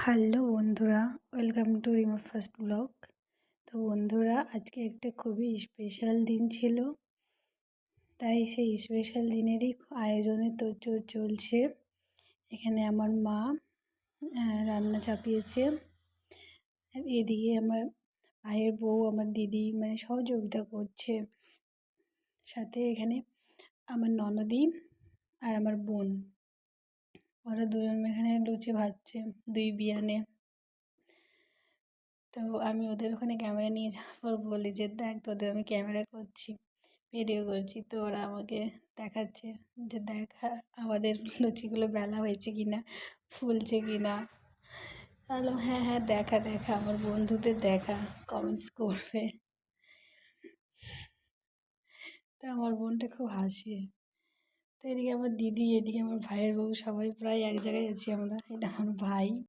Hello বন্ধুরা, welcome to Rima first blog. তো বন্ধুরা, আজকে একটা খুবই স্পেশাল দিন ছিল, তাই সেই স্পেশাল দিনেরই আয়োজনে তোড়জোড় চলছে। এখানে আমার মা রান্না চাপিয়েছে, আর এদিকে আমার ভাইয়ের বউ, আমার দিদি মানে সহযোগিতা করছে। সাথে এখানে আমার ননদি আর আমার বোন, ওরা দুজন এখানে লুচি ভাজছে, দুই বিয়ানে। তো আমি ওদের ওখানে ক্যামেরা নিয়ে যাওয়ার পর বলি যে দেখ, তোদের আমি ক্যামেরা করছি, ভিডিও করছি। তো ওরা আমাকে দেখাচ্ছে যে দেখা আমাদের লুচিগুলো বেলা হয়েছে কিনা, ফুলছে কিনা। তাহলে হ্যাঁ হ্যাঁ দেখা দেখা, আমার বন্ধুদের দেখা, কমেন্টস করবে। তো আমার বোনটা খুব হাসে। তো এদিকে আমার দিদি, এদিকে আমার ভাইয়ের বউ, সবাই প্রায় এক জায়গায় আছি আমরা। এটা আমার ভাই।